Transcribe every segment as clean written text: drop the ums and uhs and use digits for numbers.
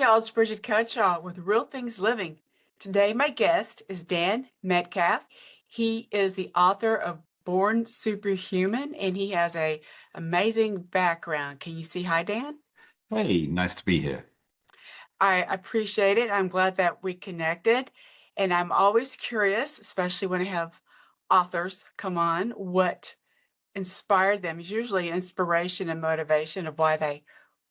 y'all. It's Brigitte Cutshall with Real Things Living. Today, my guest is Dan Metcalfe. He is the author of Born Superhuman, and he has a amazing background. Can you see hi, Dan? Hey, nice to be here. I appreciate it. I'm glad that we connected. And I'm always curious, especially when I have authors come on, what inspired them. It's usually inspiration and motivation of why they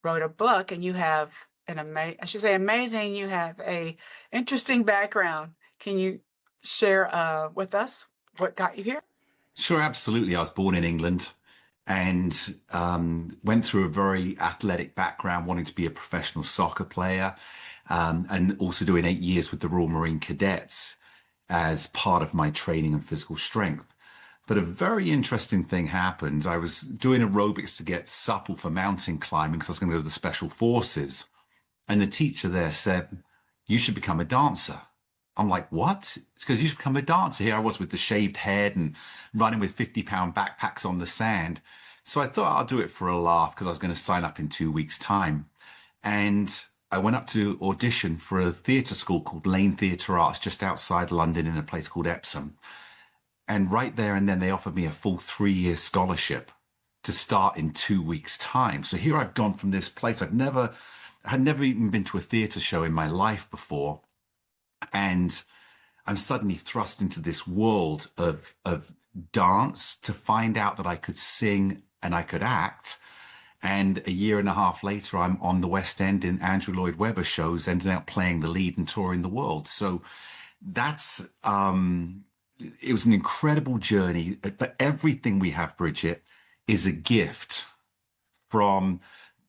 wrote a book. And you have I should say amazing, you have a interesting background. Can you share with us what got you here? Sure, absolutely. I was born in England and went through a very athletic background, wanting to be a professional soccer player, and also doing 8 years with the Royal Marine Cadets as part of my training and physical strength. But a very interesting thing happened. I was doing aerobics to get supple for mountain climbing because I was going to go to the special forces. And the teacher there said, "You should become a dancer." I'm like, "What?" Because you should become a dancer. Here I was with the shaved head and running with 50-pound backpacks on the sand. So I thought I'll do it for a laugh because I was going to sign up in 2 weeks' time. And I went up to audition for a theatre school called Lane Theatre Arts just outside London in a place called Epsom. And right there and then they offered me a full 3-year scholarship to start in 2 weeks' time. So here I've gone from this place. Had never even been to a theatre show in my life before. And I'm suddenly thrust into this world of dance to find out that I could sing and I could act. And a year and a half later, I'm on the West End in Andrew Lloyd Webber shows, ending up playing the lead and touring the world. So that's, it was an incredible journey. But everything we have, Bridget, is a gift from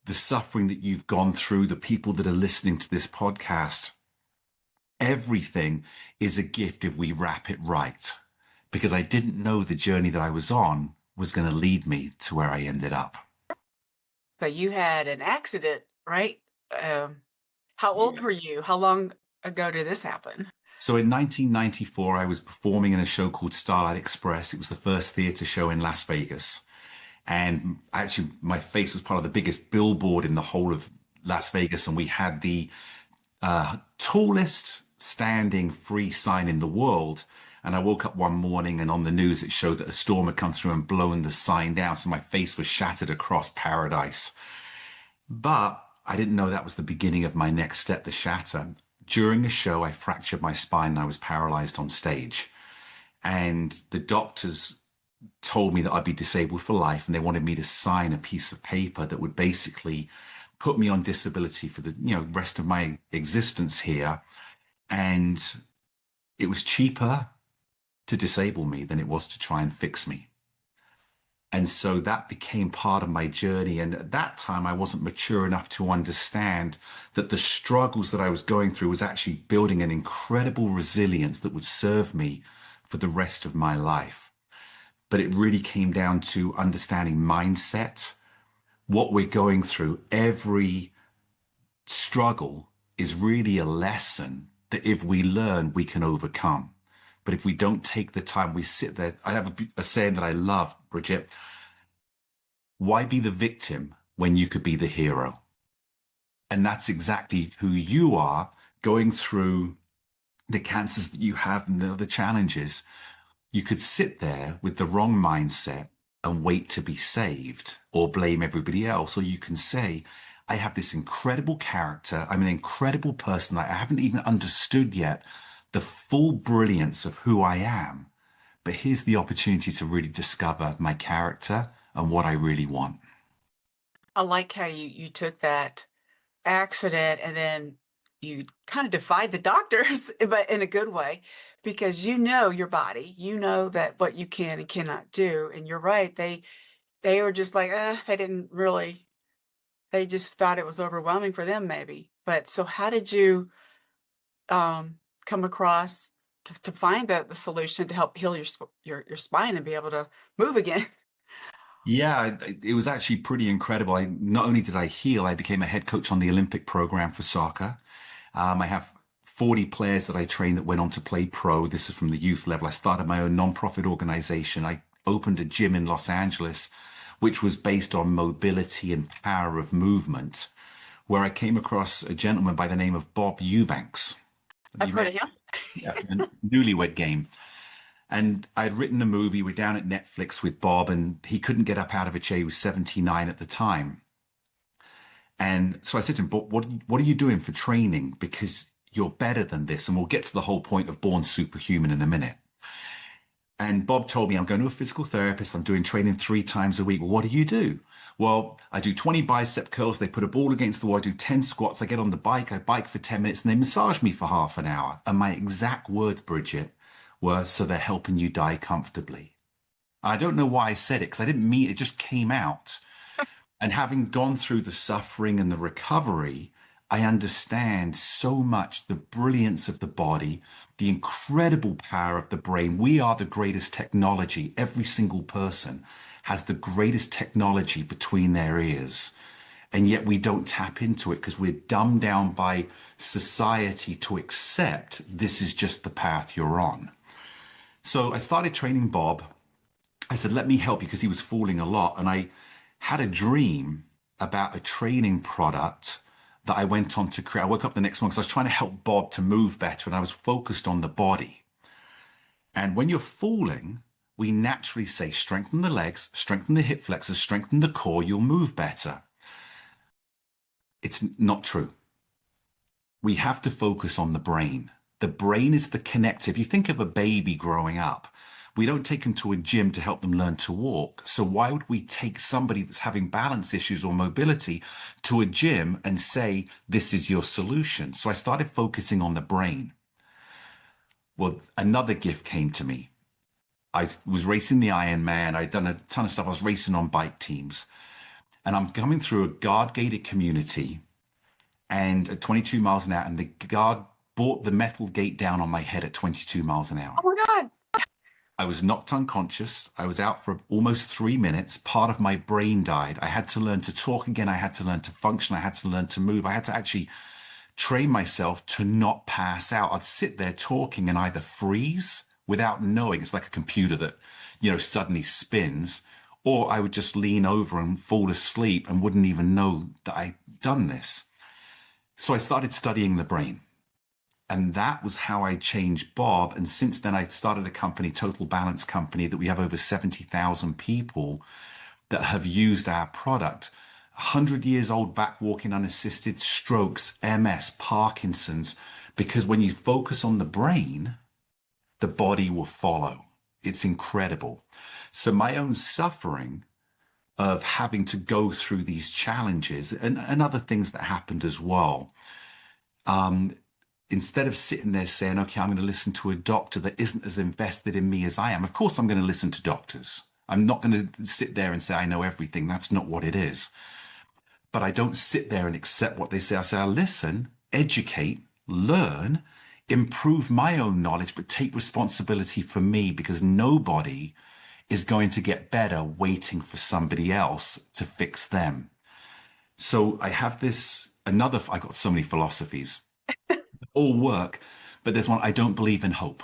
the suffering that you've gone through, the people that are listening to this podcast. Everything is a gift if we wrap it right, because I didn't know the journey that I was on was going to lead me to where I ended up. So you had an accident, right? How old Yeah. were you? How long ago did this happen? So in 1994, I was performing in a show called Starlight Express. It was the first theatre show in Las Vegas. And actually, my face was part of the biggest billboard in the whole of Las Vegas. And we had the tallest standing free sign in the world. And I woke up one morning and on the news, it showed that a storm had come through and blown the sign down. So my face was shattered across paradise. But I didn't know that was the beginning of my next step, the shatter. During the show, I fractured my spine and I was paralyzed on stage. And the doctors told me that I'd be disabled for life, and they wanted me to sign a piece of paper that would basically put me on disability for the rest of my existence here. And it was cheaper to disable me than it was to try and fix me. And so that became part of my journey. And at that time, I wasn't mature enough to understand that the struggles that I was going through was actually building an incredible resilience that would serve me for the rest of my life. But it really came down to understanding mindset, what we're going through. Every struggle is really a lesson that if we learn, we can overcome. But if we don't take the time, we sit there. I have a saying that I love, Bridget. Why be the victim when you could be the hero? And that's exactly who you are, going through the cancers that you have and the other challenges. You could sit there with the wrong mindset and wait to be saved or blame everybody else. Or you can say, I have this incredible character. I'm an incredible person that I haven't even understood yet the full brilliance of who I am. But here's the opportunity to really discover my character and what I really want. I like how you took that accident and then you kind of defied the doctors, but in a good way, because you know your body, you know that what you can and cannot do. And you're right, they were just like, they didn't really, they just thought it was overwhelming for them, maybe. But so how did you come across to find the solution to help heal your spine and be able to move again? Yeah, it was actually pretty incredible. Not only did I heal, I became a head coach on the Olympic program for soccer. I have 40 players that I train that went on to play pro. This is from the youth level. I started my own nonprofit organization. I opened a gym in Los Angeles, which was based on mobility and power of movement, where I came across a gentleman by the name of Bob Eubanks. I've You heard may, of him. yeah, a Newlywed Game. And I'd written a movie. We're down at Netflix with Bob, and he couldn't get up out of a chair. He was 79 at the time. And so I said to him, "But what are you doing for training? Because you're better than this." And we'll get to the whole point of Born Superhuman in a minute. And Bob told me, "I'm going to a physical therapist. I'm doing training 3 times a week." Well, what do you do? Well, I do 20 bicep curls. They put a ball against the wall. I do 10 squats. I get on the bike. I bike for 10 minutes and they massage me for half an hour. And my exact words, Bridget, were, "So they're helping you die comfortably." I don't know why I said it because I didn't mean it. It just came out. And having gone through the suffering and the recovery, I understand so much the brilliance of the body, the incredible power of the brain. We are the greatest technology. Every single person has the greatest technology between their ears. And yet we don't tap into it because we're dumbed down by society to accept this is just the path you're on. So I started training Bob. I said, "Let me help you," because he was falling a lot. And I had a dream about a training product that I went on to create. I woke up the next morning because I was trying to help Bob to move better and I was focused on the body. And when you're falling, we naturally say, strengthen the legs, strengthen the hip flexors, strengthen the core, you'll move better. It's not true. We have to focus on the brain. The brain is the connector. If you think of a baby growing up, we don't take them to a gym to help them learn to walk. So why would we take somebody that's having balance issues or mobility to a gym and say, this is your solution? So I started focusing on the brain. Well, another gift came to me. I was racing the Ironman. I'd done a ton of stuff. I was racing on bike teams. And I'm coming through a guard gated community and at 22 miles an hour, and the guard brought the metal gate down on my head at 22 miles an hour. Oh my God. I was knocked unconscious. I was out for almost 3 minutes. Part of my brain died. I had to learn to talk again. I had to learn to function. I had to learn to move. I had to actually train myself to not pass out. I'd sit there talking and either freeze without knowing. It's like a computer that, suddenly spins, or I would just lean over and fall asleep and wouldn't even know that I'd done this. So I started studying the brain. And that was how I changed Bob. And since then, I started a company, Total Balance Company, that we have over 70,000 people that have used our product. 100 years old back walking unassisted, strokes, MS, Parkinson's. Because when you focus on the brain, the body will follow. It's incredible. So my own suffering of having to go through these challenges and other things that happened as well. Instead of sitting there saying, okay, I'm going to listen to a doctor that isn't as invested in me as I am. Of course, I'm going to listen to doctors. I'm not going to sit there and say, I know everything. That's not what it is. But I don't sit there and accept what they say. I say, I'll listen, educate, learn, improve my own knowledge, but take responsibility for me because nobody is going to get better waiting for somebody else to fix them. So I have I got so many philosophies, all work, but there's one, I don't believe in hope.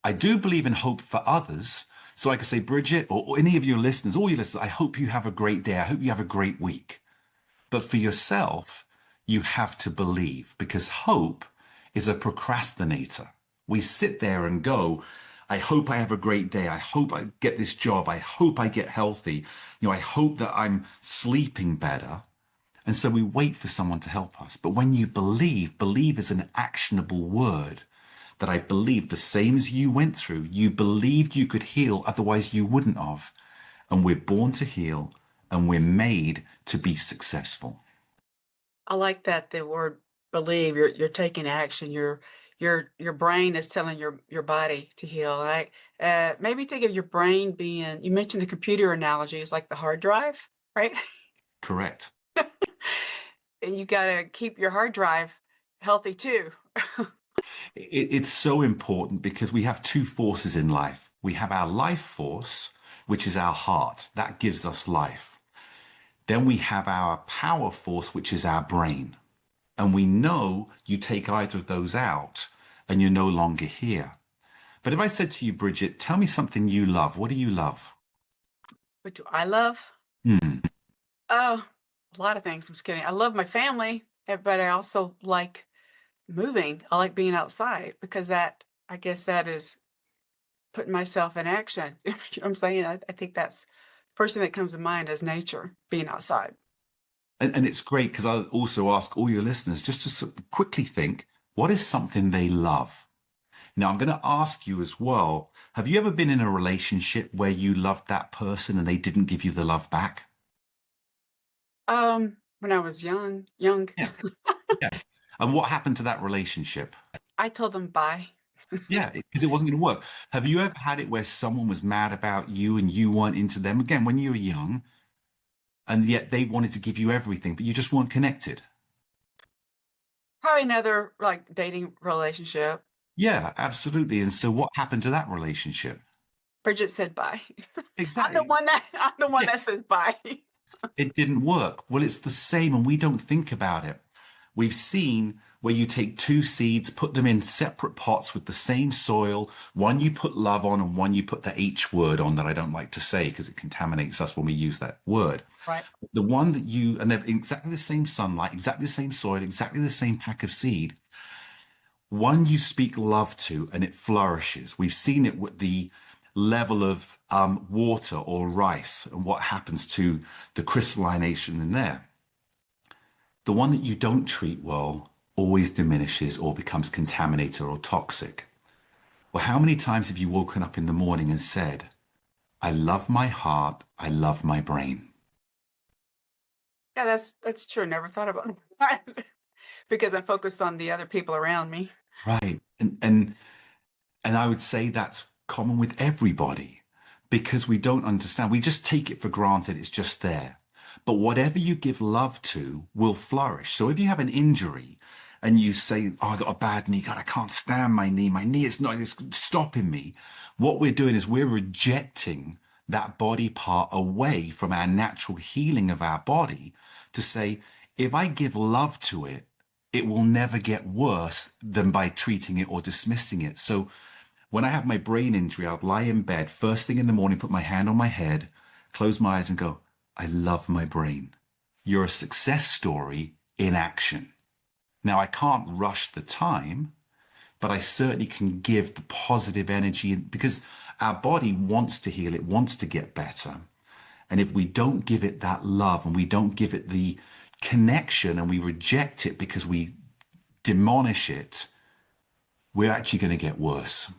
I do believe in hope for others. So I can say, Bridget, or any of your listeners, all your listeners, I hope you have a great day. I hope you have a great week. But for yourself, you have to believe because hope is a procrastinator. We sit there and go, I hope I have a great day. I hope I get this job. I hope I get healthy. I hope that I'm sleeping better. And so we wait for someone to help us. But when you believe is an actionable word that I believe the same as you went through. You believed you could heal, otherwise you wouldn't have. And we're born to heal and we're made to be successful. I like that the word believe. You're taking action. Your brain is telling your body to heal. Right? Maybe think of your brain being. You mentioned the computer analogy is like the hard drive, right? Correct. And you got to keep your hard drive healthy too. It's so important because we have two forces in life. We have our life force, which is our heart. That gives us life. Then we have our power force, which is our brain. And we know you take either of those out and you're no longer here. But if I said to you, Bridget, tell me something you love, what do you love? What do I love? Hmm. Oh, A lot of things. I'm just kidding. I love my family, but I also like moving. I like being outside because that, I guess that is putting myself in action. You know what I'm saying? I think that's first thing that comes to mind is nature, being outside. And it's great because I also ask all your listeners just to quickly think, what is something they love? Now, I'm going to ask you as well, have you ever been in a relationship where you loved that person and they didn't give you the love back? When I was young, Yeah. Yeah. And what happened to that relationship? I told them bye. Yeah, because it wasn't going to work. Have you ever had it where someone was mad about you and you weren't into them? Again, when you were young, and yet they wanted to give you everything, but you just weren't connected. Probably another like dating relationship. Yeah, absolutely. And so what happened to that relationship? Bridget said bye. Exactly. I'm the one Yeah, that says bye. it didn't work. Well, it's the same, and we don't think about it. We've seen where you take two seeds, put them in separate pots with the same soil. One you put love on, and one you put the H word on that I don't like to say because it contaminates us when we use that word. Right. The one that you, and they're exactly the same sunlight, exactly the same soil, exactly the same pack of seed. One you speak love to and it flourishes. We've seen it with the level of water or rice and what happens to the crystallization in there. The one that you don't treat well always diminishes or becomes contaminated or toxic. Well, how many times have you woken up in the morning and said, I love my heart, I love my brain? Yeah, that's true. Never thought about it because I'm focused on the other people around me. Right. And I would say that's common with everybody because we don't understand. We just take it for granted. It's just there. But whatever you give love to will flourish. So if you have an injury and you say, oh, I got a bad knee, God, I can't stand my knee. My knee is not, it's stopping me. What we're doing is we're rejecting that body part away from our natural healing of our body to say, if I give love to it, it will never get worse than by treating it or dismissing it. So when I have my brain injury, I'd lie in bed first thing in the morning, put my hand on my head, close my eyes and go, I love my brain. You're a success story in action. Now, I can't rush the time, but I certainly can give the positive energy because our body wants to heal, it wants to get better. And if we don't give it that love and we don't give it the connection and we reject it because we demolish it, we're actually going to get worse.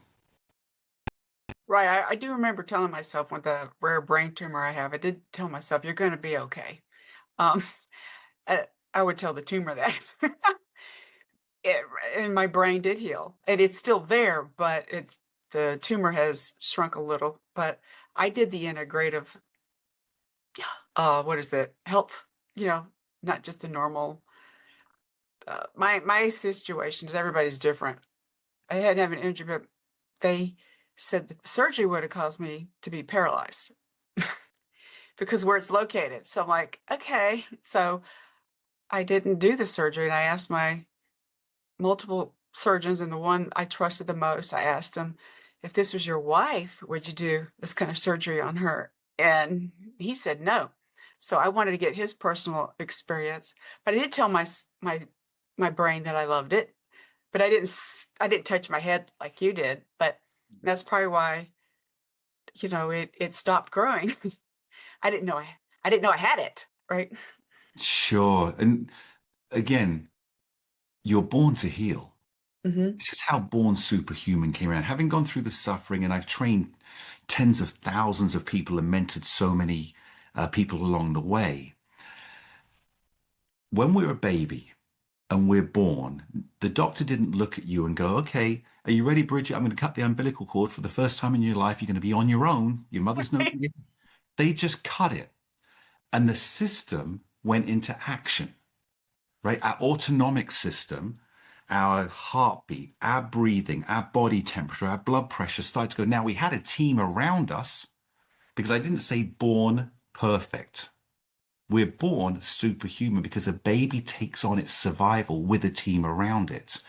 Right. I do remember telling myself with the rare brain tumor I have, I did tell myself, you're going to be okay. Um, I would tell the tumor that. it, and my brain did heal. And it's still there, but it's the tumor has shrunk a little. But I did the integrative, what is it? Health, you know, not just the normal. My situations, everybody's different. I had to have an injury, but they said that the surgery would have caused me to be paralyzed because where it's located. So I'm like, okay. So I didn't do the surgery, and I asked my multiple surgeons, and the one I trusted the most, I asked him, if this was your wife, would you do this kind of surgery on her? And he said no. So I wanted to get his personal experience, but I did tell my brain that I loved it, but I didn't touch my head like you did. But that's probably why it stopped growing. I didn't know I had it, right? Sure. And again, you're born to heal. Hmm. This is how Born Superhuman came around. Having gone through the suffering, and I've trained tens of thousands of people and mentored so many people along the way. When we're a baby and we're born, the doctor didn't look at you and go, okay, are you ready, Bridget? I'm going to cut the umbilical cord for the first time in your life. You're going to be on your own. Your mother's no. They just cut it. And the system went into action, right? Our autonomic system, our heartbeat, our breathing, our body temperature, our blood pressure started to go. Now we had a team around us because I didn't say born perfect. We're born superhuman because a baby takes on its survival with a team around it.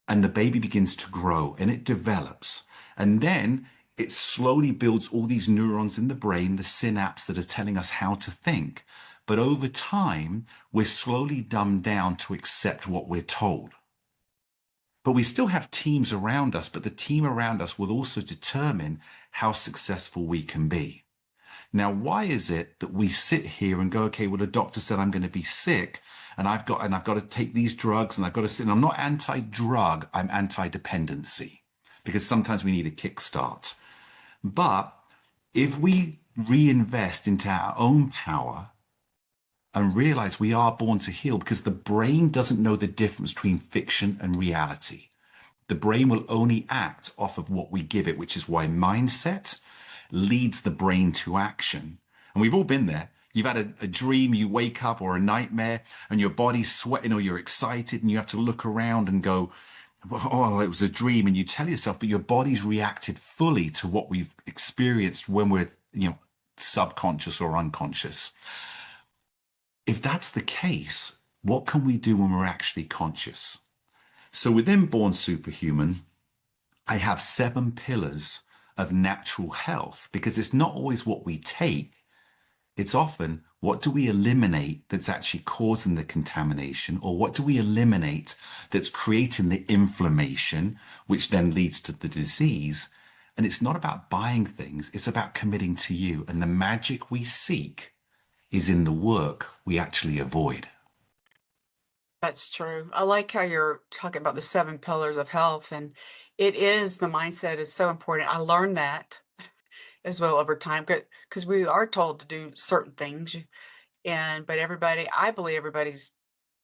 And the baby begins to grow and it develops. And then it slowly builds all these neurons in the brain, the synapse that are telling us how to think. But over time, we're slowly dumbed down to accept what we're told. But we still have teams around us, but the team around us will also determine how successful we can be. Now, why is it that we sit here and go, okay, well, the doctor said I'm going to be sick and I've got to take these drugs and I've got to sit, and I'm not anti-drug, I'm anti-dependency because sometimes we need a kickstart. But if we reinvest into our own power and realize we are born to heal, because the brain doesn't know the difference between fiction and reality. The brain will only act off of what we give it, which is why mindset leads the brain to action. And we've all been there. You've had a dream, you wake up, or a nightmare, and your body's sweating or you're excited and you have to look around and go, oh, it was a dream. And you tell yourself, but your body's reacted fully to what we've experienced when we're, subconscious or unconscious. If that's the case, what can we do when we're actually conscious? So within Born Superhuman, I have 7 pillars of natural health because it's not always what we take. It's often what do we eliminate that's actually causing the contamination, or what do we eliminate that's creating the inflammation, which then leads to the disease. And it's not about buying things. It's about committing to you. And the magic we seek is in the work we actually avoid. That's true. I like how you're talking about the 7 pillars of health, and it is the mindset is so important. I learned that as well over time because we are told to do certain things, but I believe everybody's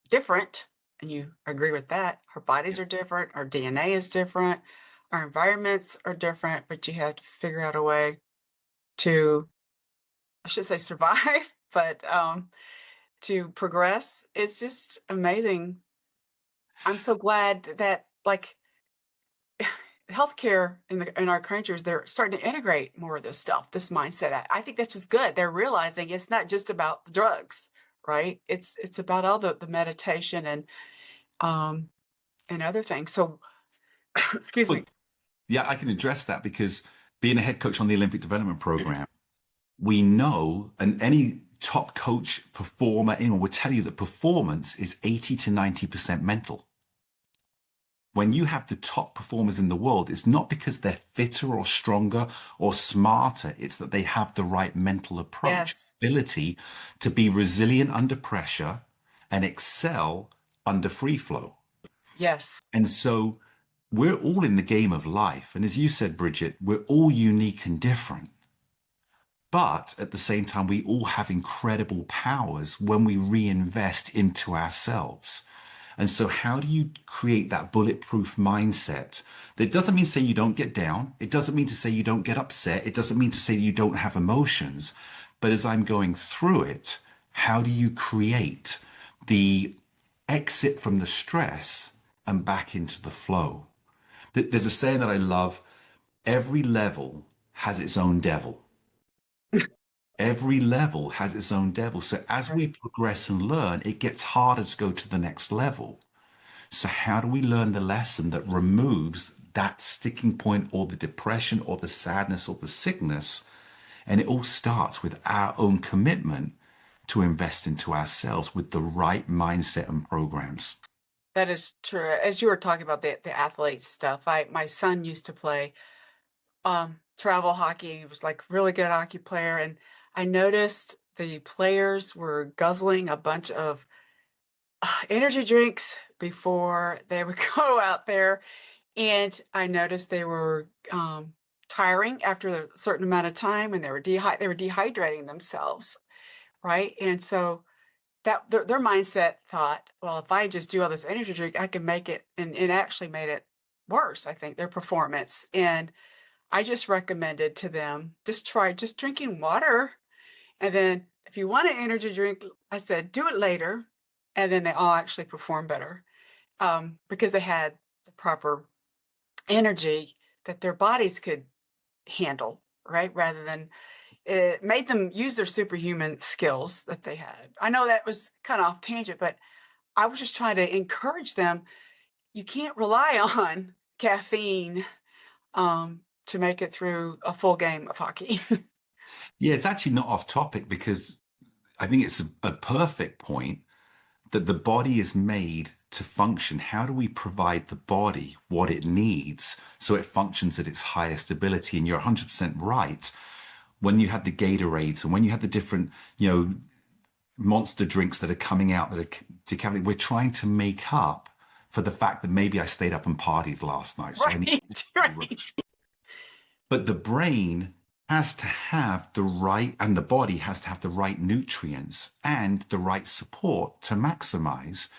different, and you agree with that. Our bodies are different, our DNA is different, our environments are different, but you have to figure out a way to, I should say, survive, but to progress. It's just amazing. I'm so glad that like healthcare in our countries, they're starting to integrate more of this stuff, this mindset. I think that's just good. They're realizing it's not just about the drugs, right? It's about all the meditation um and other things. So excuse Well, me. yeah, I can address that because being a head coach on the Olympic Development Program, we know, and any top coach performer in will tell you that performance is 80 to 90% mental. When you have the top performers in the world, it's not because they're fitter or stronger or smarter. It's that they have the right mental approach, Yes. ability to be resilient under pressure and excel under free flow. Yes. And so we're all in the game of life. And as you said, Bridget, we're all unique and different. But at the same time, we all have incredible powers when we reinvest into ourselves. And so, how do you create that bulletproof mindset? That doesn't mean to say you don't get down. It doesn't mean to say you don't get upset. It doesn't mean to say you don't have emotions. But as I'm going through it, how do you create the exit from the stress and back into the flow? There's a saying that I love: every level has its own devil. Every level has its own devil. So as we Right. progress and learn, it gets harder to go to the next level. So how do we learn the lesson that removes that sticking point or the depression or the sadness or the sickness? And it all starts with our own commitment to invest into ourselves with the right mindset and programs. That is true. As you were talking about the athlete stuff, my son used to play travel hockey. He was like really good hockey player, and I noticed the players were guzzling a bunch of energy drinks before they would go out there, and I noticed they were tiring after a certain amount of time, and they were dehydrating themselves, right? And so that their mindset thought, well, if I just do all this energy drink, I can make it, and it actually made it worse. I think their performance. And I just recommended to them, just try just drinking water. And then if you want an energy drink, I said, do it later. And then they all actually perform better because they had the proper energy that their bodies could handle, right? Rather than it made them use their superhuman skills that they had. I know that was kind of off tangent, but I was just trying to encourage them. You can't rely on caffeine to make it through a full game of hockey. Yeah, it's actually not off topic because I think it's a perfect point that the body is made to function. How do we provide the body what it needs so it functions at its highest ability? And you're 100% right. When you had the Gatorades and when you had the different, monster drinks that are coming out that are decaffeinated, we're trying to make up for the fact that maybe I stayed up and partied last night. So I need Right, to right. rush. But the brain has to have the right, and the body has to have the right nutrients and the right support to maximize.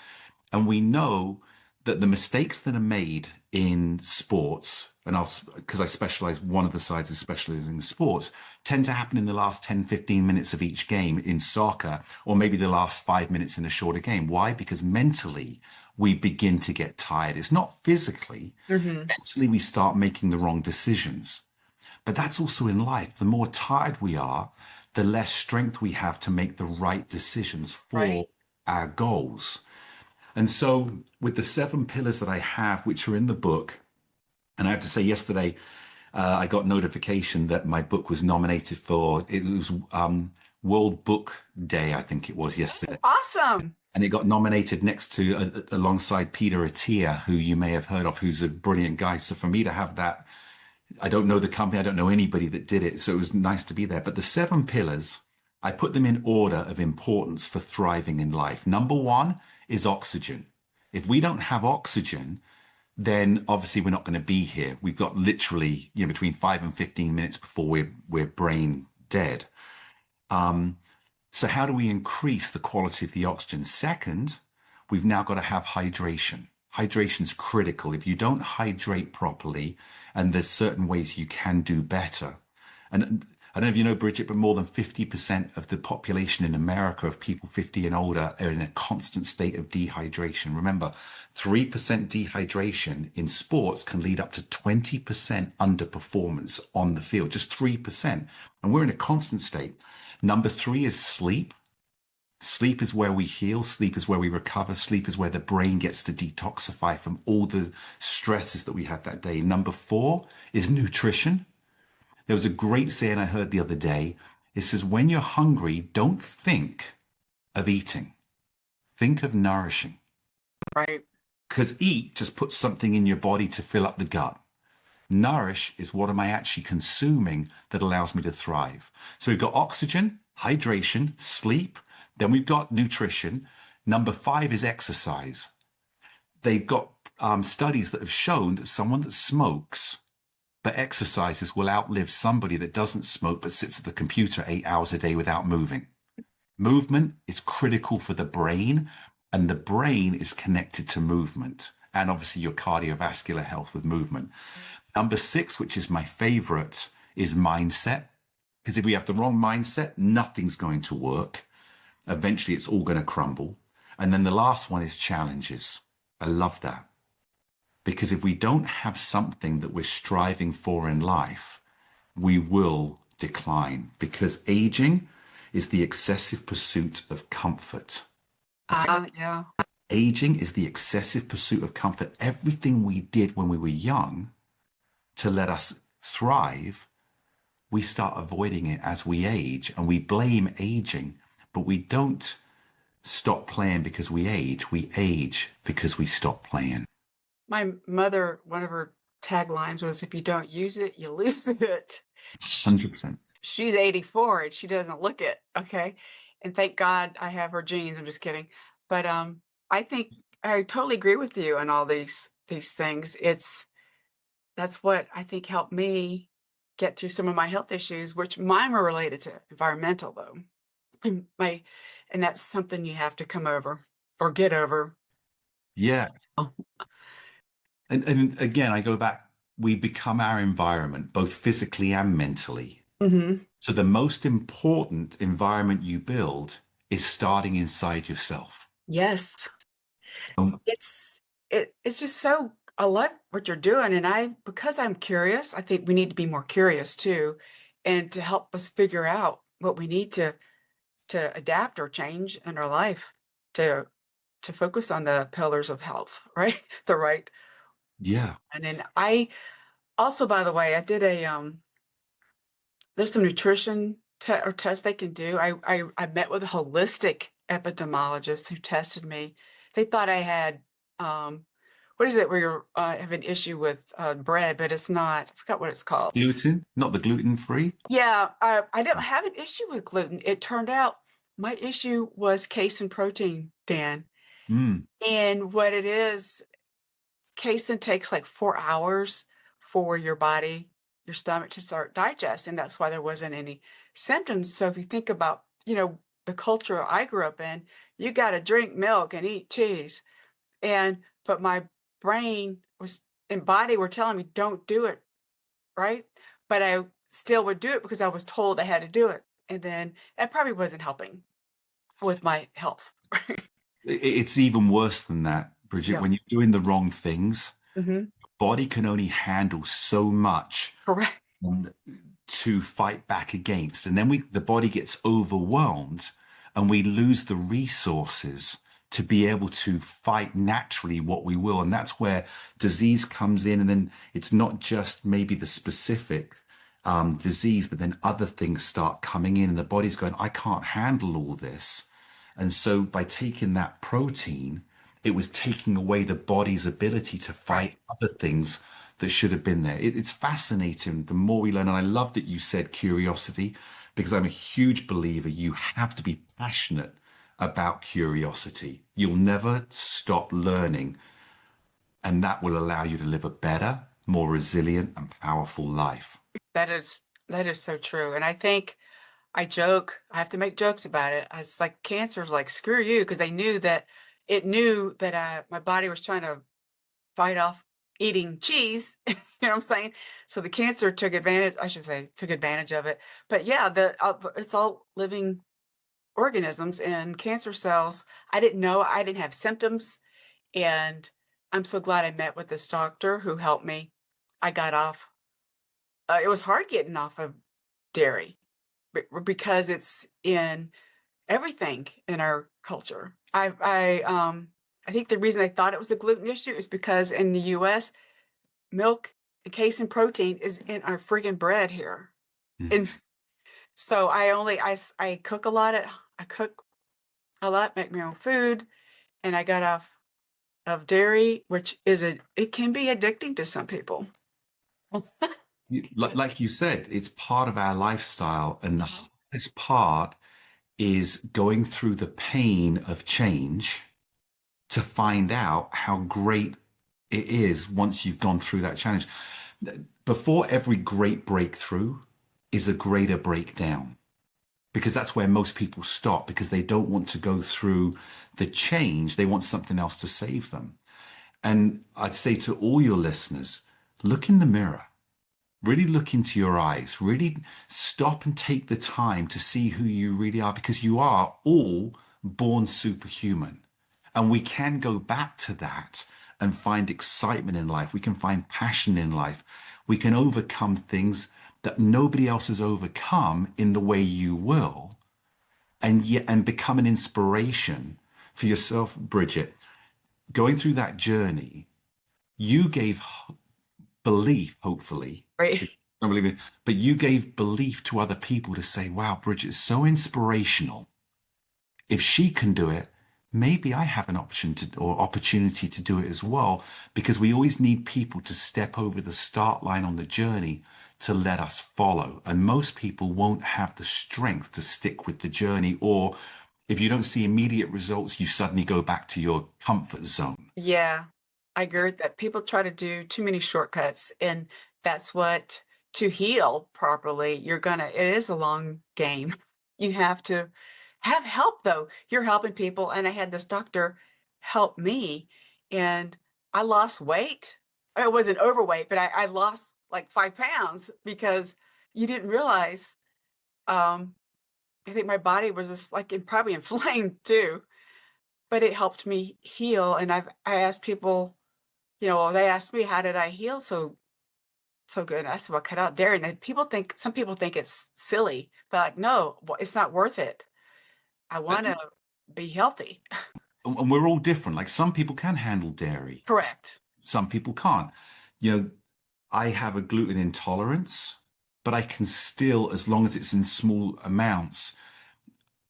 And we know that the mistakes that are made in sports, and I'll, because I specialize, one of the sides is specializing in sports, tend to happen in the last 10, 15 minutes of each game in soccer, or maybe the last 5 minutes in a shorter game. Why? Because mentally, we begin to get tired. It's not physically. Hmm. Mentally, we start making the wrong decisions. But that's also in life. The more tired we are, the less strength we have to make the right decisions Right. for our goals. And so, with the 7 pillars that I have, which are in the book, and I have to say, yesterday I got notification that my book was nominated for, it was World Book Day, I think it was yesterday. Awesome. And it got nominated next to, alongside Peter Attia, who you may have heard of, who's a brilliant guy. So for me to have that, I don't know the company, I don't know anybody that did it. So it was nice to be there. But the 7 pillars, I put them in order of importance for thriving in life. Number one is oxygen. If we don't have oxygen, then obviously we're not going to be here. We've got literally, between 5 and 15 minutes before we're brain dead. So how do we increase the quality of the oxygen? Second, we've now got to have hydration. Hydration's critical. If you don't hydrate properly, and there's certain ways you can do better. And I don't know if you know, Bridget, but more than 50% of the population in America of people 50 and older are in a constant state of dehydration. Remember, 3% dehydration in sports can lead up to 20% underperformance on the field, just 3%. And we're in a constant state. Number three is sleep. Sleep is where we heal. Sleep is where we recover. Sleep is where the brain gets to detoxify from all the stresses that we had that day. Number four is nutrition. There was a great saying I heard the other day. It says, when you're hungry, don't think of eating. Think of nourishing. Right. Because eat just puts something in your body to fill up the gut. Nourish is, what am I actually consuming that allows me to thrive? So we've got oxygen, hydration, sleep. Then we've got nutrition. Number five is exercise. They've got studies that have shown that someone that smokes but exercises will outlive somebody that doesn't smoke but sits at the computer 8 hours a day without moving. Movement is critical for the brain, and the brain is connected to movement, and obviously your cardiovascular health with movement. Number six, which is my favorite, is mindset. Because if we have the wrong mindset, nothing's going to work. Eventually, it's all going to crumble. And then the last one is challenges. I love that. Because if we don't have something that we're striving for in life, we will decline. Because aging is the excessive pursuit of comfort. Yeah. Aging is the excessive pursuit of comfort. Everything we did when we were young to let us thrive, we start avoiding it as we age, and we blame aging, but we don't stop playing because we age because we stop playing. My mother, one of her taglines was, if you don't use it, you lose it. 100%. She's 84 and she doesn't look it. Okay. And thank God I have her genes. I'm just kidding. But I think I totally agree with you on all these things. That's what I think helped me get through some of my health issues, which mine were related to environmental though. And that's something you have to come over or get over. Yeah. Oh. And again, I go back, we become our environment, both physically and mentally. Hmm. So the most important environment you build is starting inside yourself. Yes. Um, It's it's just so I love what you're doing, and because I'm curious, I think we need to be more curious too, and to help us figure out what we need to adapt or change in our life to focus on the pillars of health, right? The right. yeah. And then I also, by the way, I did there's some nutrition or tests they can do. I met with a holistic epidemiologist who tested me. They thought I had, what is it where you have an issue with bread, but it's not. I forgot what it's called. Gluten, not the gluten free. Yeah, I didn't have an issue with gluten. It turned out my issue was casein protein, Dan. Mm. And what it is, casein takes like 4 hours for your body, your stomach to start digesting. That's why there wasn't any symptoms. So if you think about, the culture I grew up in, you got to drink milk and eat cheese. But my brain was and body were telling me, don't do it, right? But I still would do it because I was told I had to do it. And then that probably wasn't helping with my health. It's even worse than that, Bridget. Yeah. When you're doing the wrong things, Hmm. body can only handle so much Correct. um, to fight back against, and then the body gets overwhelmed, and we lose the resources to be able to fight naturally what we will, and that's where disease comes in. And then it's not just maybe the specific disease, but then other things start coming in, and the body's going, I can't handle all this. And so by taking that protein, it was taking away the body's ability to Right. fight other things that should have been there. It's fascinating the more we learn. And I love that you said curiosity, because I'm a huge believer you have to be passionate about curiosity. You'll never stop learning, and that will allow you to live a better, more resilient, and powerful life. That is so true. And I think I joke, I have to make jokes about it. It's like cancer's like, screw you, because they knew that it knew that my body was trying to fight off eating cheese. You know what I'm saying? So the cancer took advantage, I should say, took advantage of it. But yeah, it's all living organisms and cancer cells. I didn't know, I didn't have symptoms. And I'm so glad I met with this doctor who helped me. I got off. It was hard getting off of dairy because it's in everything in our culture. I think the reason I thought it was a gluten issue is because in the US, milk, casein protein is in our friggin' bread here. And Mm. so I cook a lot I cook a lot, make my own food, and I got off of dairy, which it can be addicting to some people. Like you said, it's part of our lifestyle, and the Mhm. hardest part is going through the pain of change to find out how great it is once you've gone through that challenge. Before every great breakthrough is a greater breakdown, because that's where most people stop, because they don't want to go through the change. They want something else to save them. And I'd say to all your listeners, look in the mirror. Really look into your eyes, really stop and take the time to see who you really are, because you are all born superhuman. And we can go back to that and find excitement in life. We can find passion in life. We can overcome things that nobody else has overcome in the way you will, and yet and become an inspiration for yourself, Bridget. Going through that journey, you gave belief, hopefully, Right. not believe it, but you gave belief to other people to say, wow, Bridget's so inspirational. If she can do it, maybe I have an option to or opportunity to do it as well, because we always need people to step over the start line on the journey to let us follow. And most people won't have the strength to stick with the journey, or if you don't see immediate results, you suddenly go back to your comfort zone. Yeah, I agree with that. People try to do too many shortcuts, and that's what to heal properly, it is a long game. You have to have help though. You're helping people, and I had this doctor help me, and I lost weight. I wasn't overweight, but I lost like 5 pounds because you didn't realize. Um, I think my body was just like probably inflamed too, but it helped me heal. And I asked people, they asked me, how did I heal so good? And I said, well, cut out dairy. And then some people think it's silly, but like, no, it's not worth it. I want to be healthy. And we're all different. Like some people can handle dairy, Correct. some people can't. You know, I have a gluten intolerance. but I can still, as long as it's in small amounts,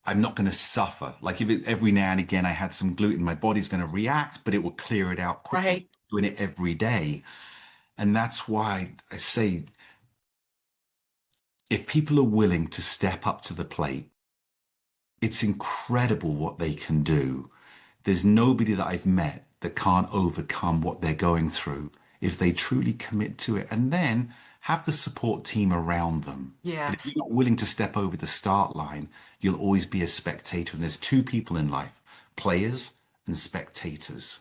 I'm not going to suffer. Like if every now and again I had some gluten, my body's going to react, but it will clear it out quickly, Right. doing it every day. And that's why I say if people are willing to step up to the plate, it's incredible what they can do. There's nobody that I've met that can't overcome what they're going through if they truly commit to it and then have the support team around them. But if Yes. you're not willing to step over the start line, you'll always be a spectator. And there's two people in life, players and spectators.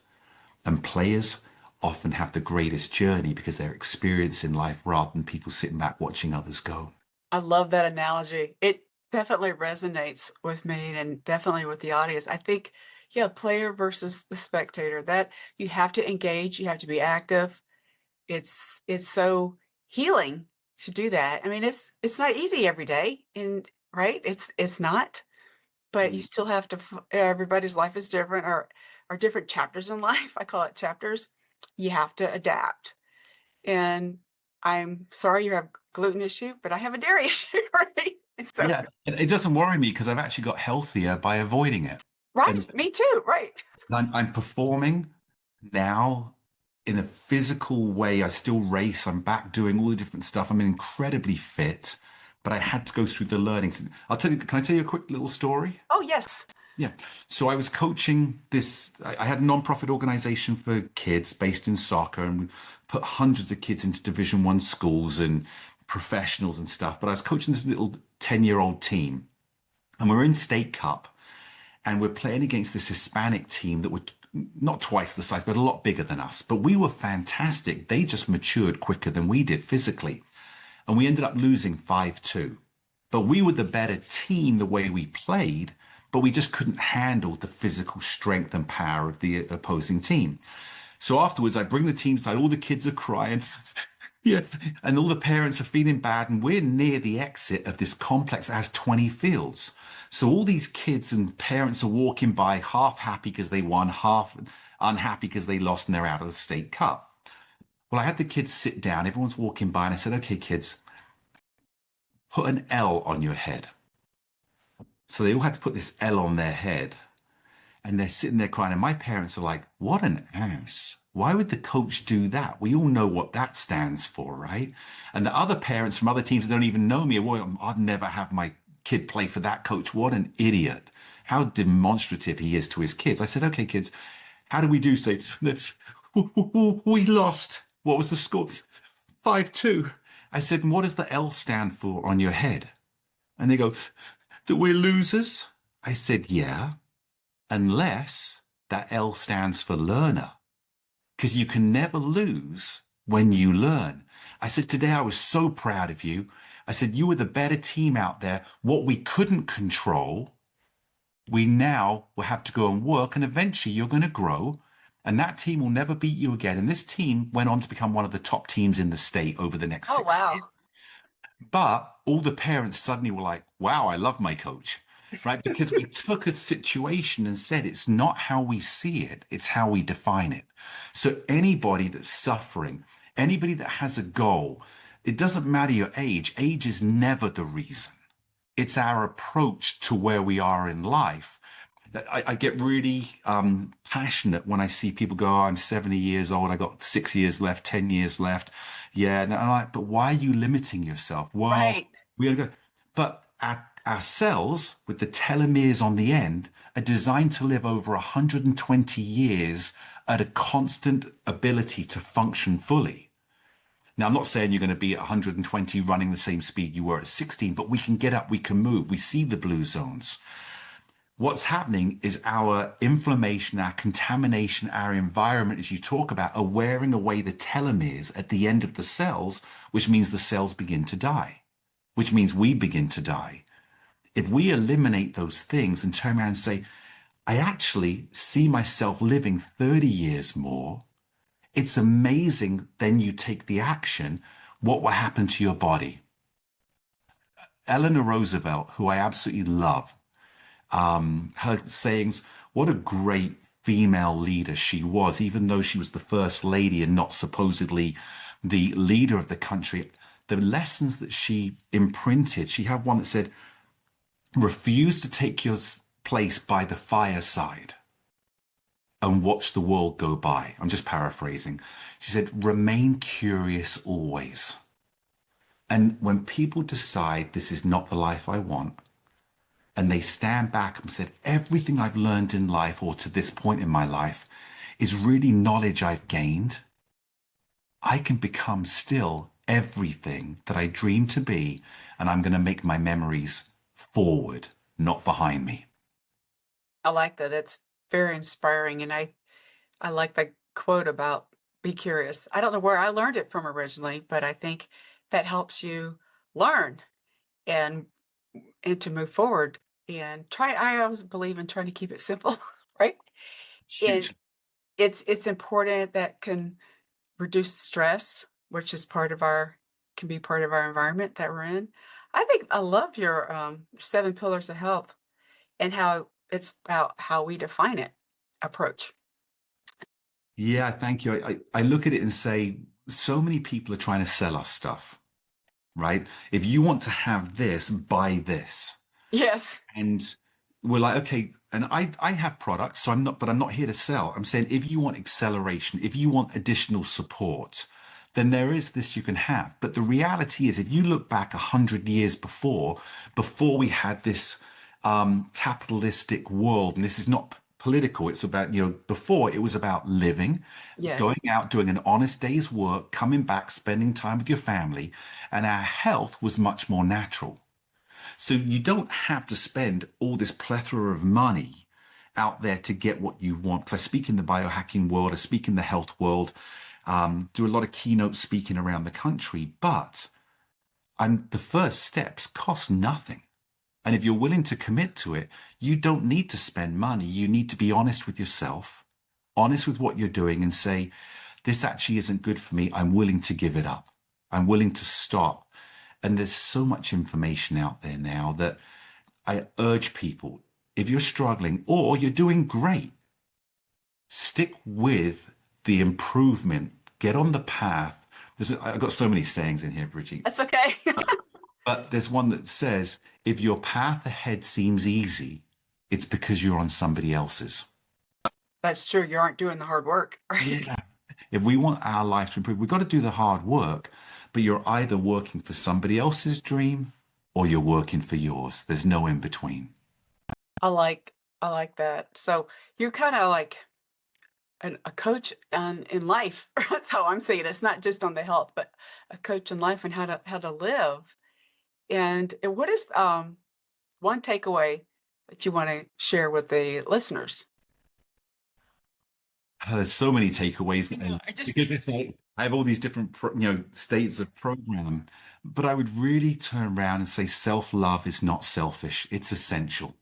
And players often have the greatest journey because they're experiencing life rather than people sitting back watching others go. I love that analogy. It definitely resonates with me and definitely with the audience. I think, yeah, player versus the spectator, that you have to engage, you have to be active. It's so healing to do that. I mean, it's not easy every day, and right? It's not, but you Mm. still have to. Everybody's life is different, or different chapters in life. I call it chapters. You have to adapt. And I'm sorry you have gluten issue, but I have a dairy issue, right? So, Yeah, and it doesn't worry me because I've actually got healthier by avoiding it. right, And me too, right. I'm performing now in a physical way. I still race. I'm back doing all the different stuff. I'm incredibly fit, but I had to go through the learnings. I'll tell you, can I tell you a quick little story? Oh, yes. Yeah. So I was coaching this, I had a non-profit organization for kids based in soccer, and we put hundreds of kids into Division 1 schools and professionals and stuff. But I was coaching this little 10-year-old team, and we're in State Cup, and we're playing against this Hispanic team that were not twice the size, but a lot bigger than us. But we were fantastic. They just matured quicker than we did physically. And we ended up losing 5-2. But we were the better team the way we played, but we just couldn't handle the physical strength and power of the opposing team. So afterwards, I bring the team side, all the kids are crying. Yes. And all the parents are feeling bad. And we're near the exit of this complex that has 20 fields. So all these kids and parents are walking by half happy because they won, half unhappy because they lost and they're out of the state cup. Well, I had the kids sit down. Everyone's walking by and I said, okay, kids, put an L on your head. So they all had to put this L on their head. And they're sitting there crying. And my parents are like, what an ass. Why would the coach do that? We all know what that stands for, right? And the other parents from other teams that don't even know me, well, I'd never have my kid play for that coach. What an idiot. How demonstrative he is to his kids. I said, okay, kids, how do we do, Steve? We lost. What was the score? 5-2. I said, what does the L stand for on your head? And they go, that we're losers. I said, yeah, unless that L stands for learner, because you can never lose when you learn. I said, today I was so proud of you. I said, you were the better team out there. What we couldn't control, we now will have to go and work, and eventually you're going to grow, and that team will never beat you again. And this team went on to become one of the top teams in the state over the next Oh, 6 years. wow. But all the parents suddenly were like, wow, I love my coach, right? Because we took a situation and said it's not how we see it, it's how we define it. So anybody that's suffering, anybody that has a goal, it doesn't matter your age. Age is never the reason. It's our approach to where we are in life. I get really passionate when I see people go, oh, I'm 70 years old. I got 6 years left, 10 years left. Yeah. And I'm like, but why are you limiting yourself? Well, Right. we gotta go. But our cells with the telomeres on the end are designed to live over 120 years at a constant ability to function fully. Now, I'm not saying you're going to be at 120 running the same speed you were at 16, but we can get up, we can move, we see the blue zones. What's happening is our inflammation, our contamination, our environment, as you talk about, are wearing away the telomeres at the end of the cells, which means the cells begin to die, which means we begin to die. If we eliminate those things and turn around and say, I actually see myself living 30 years more, it's amazing. Then you take the action. What will happen to your body? Eleanor Roosevelt, who I absolutely love, her sayings, what a great female leader she was, even though she was the first lady and not supposedly the leader of the country. the lessons that she imprinted, she had one that said, refuse to take your place by the fireside and watch the world go by. I'm just paraphrasing. She said, remain curious always. And when people decide this is not the life I want, and they stand back and said, everything I've learned in life or to this point in my life is really knowledge I've gained, I can become still everything that I dream to be, and I'm going to make my memories forward, not behind me. I like that. That's very inspiring. And I like the quote about be curious. I don't know where I learned it from originally, but I think that helps you learn and to move forward and try. I always believe in trying to keep it simple, right? And Huge. it's important that can reduce stress, which is part of our can be part of our environment that we're in. I think I love your 7 pillars of health and how it's about how we define it approach. Yeah, thank you. I look at it and say, so many people are trying to sell us stuff, right? If you want to have this, buy this. Yes. And we're like, okay, and I have products, so I'm not here to sell. I'm saying if you want acceleration, if you want additional support, then there is this you can have. But the reality is, if you look back 100 years before we had this capitalistic world, and this is not political, it's about, before it was about living, going Yes. out, doing an honest day's work, coming back, spending time with your family, and our health was much more natural. So you don't have to spend all this plethora of money out there to get what you want. Because I speak in the biohacking world, I speak in the health world, do a lot of keynote speaking around the country, but the first steps cost nothing. And if you're willing to commit to it, you don't need to spend money. You need to be honest with yourself, honest with what you're doing, and say, this actually isn't good for me. I'm willing to give it up. I'm willing to stop. And there's so much information out there now that I urge people, if you're struggling or you're doing great, stick with the improvement, get on the path. I've got so many sayings in here, Brigitte, That's okay. but there's one that says, if your path ahead seems easy, it's because you're on somebody else's. That's true. You aren't doing the hard work, right? Yeah. If we want our life to improve, we've got to do the hard work, but you're either working for somebody else's dream or you're working for yours. There's no in between. I like I like that. So you're kind of like a coach in life. That's how I'm saying it. It's not just on the health, but a coach in life and how to live. And what is one takeaway that you want to share with the listeners? There's so many takeaways I know. I just because it's like I have all these different states of program, but I would really turn around and say self-love is not selfish. It's essential.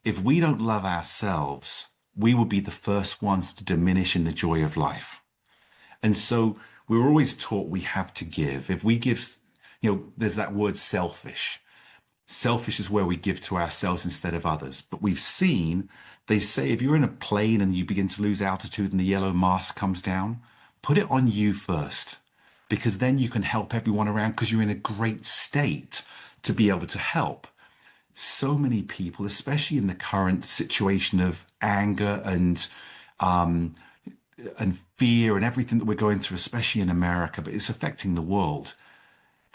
If we don't love ourselves, we will be the first ones to diminish in the joy of life. And so we're always taught we have to give. If we give, there's that word selfish. Selfish is where we give to ourselves instead of others. But we've seen, they say, if you're in a plane and you begin to lose altitude and the yellow mask comes down, put it on you first, because then you can help everyone around because you're in a great state to be able to help. So many people, especially in the current situation of anger and fear and everything that we're going through, especially in America, but it's affecting the world.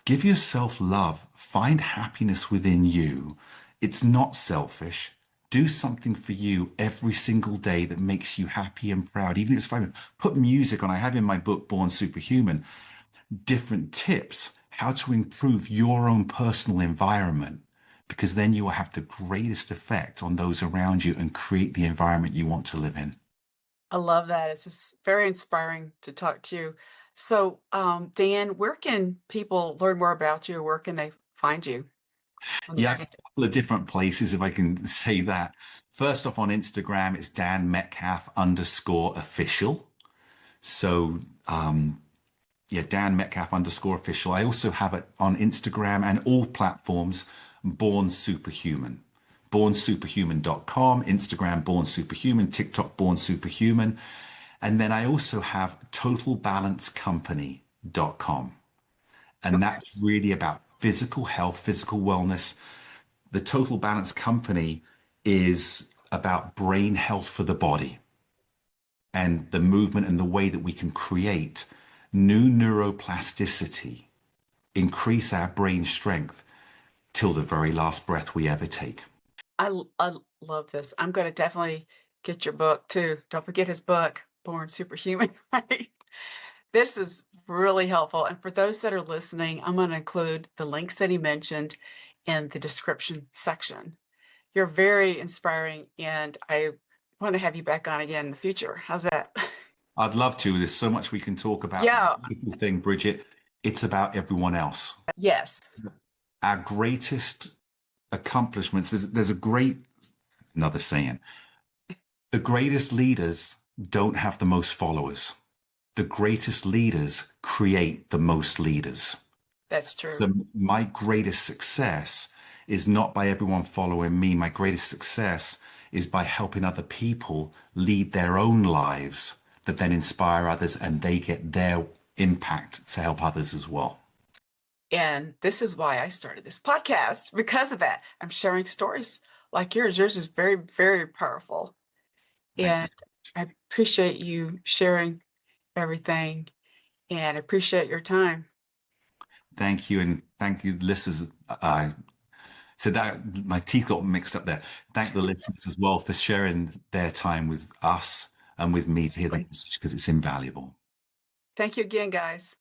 Give yourself love. Find happiness within you. It's not selfish. Do something for you every single day that makes you happy and proud. Even if it's 5 minutes. Put music on. I have in my book, Born Superhuman, different tips how to improve your own personal environment, because then you will have the greatest effect on those around you and create the environment you want to live in. I love that. It's just very inspiring to talk to you. So, Dan, where can people learn more about you? Where can they find you on the Yeah, I've got internet? a couple of different places, if I can say that. First off, on Instagram, it's Dan Metcalfe underscore official. So, yeah, Dan Metcalfe underscore official. I also have it on Instagram and all platforms, Born Superhuman. BornSuperhuman.com, Instagram Born Superhuman, TikTok Born Superhuman. And then I also have TotalBalanceCompany.com. And Okay. that's really about physical health, physical wellness. The Total Balance Company is about brain health for the body and the movement and the way that we can create new neuroplasticity, increase our brain strength till the very last breath we ever take. I love this. I'm going to definitely get your book too. Don't forget his book, Born Superhuman, right? This is really helpful. And for those that are listening, I'm going to include the links that he mentioned in the description section. You're very inspiring, and I want to have you back on again in the future. How's that? I'd love to. There's so much we can talk about. Yeah. The beautiful thing, Bridget, it's about everyone else. Yes. Our greatest accomplishments, there's a great, another saying, the greatest leaders don't have the most followers. The greatest leaders create the most leaders. That's true. So my greatest success is not by everyone following me. My greatest success is by helping other people lead their own lives that then inspire others and they get their impact to help others as well. And this is why I started this podcast because of that. I'm sharing stories like yours. Yours is very, very powerful. Thank you. And I appreciate you sharing everything and appreciate your time. Thank you. And thank you, listeners. So that my teeth got mixed up there. Thank the listeners as well for sharing their time with us and with me to hear the message because it's invaluable. Thank you again, guys.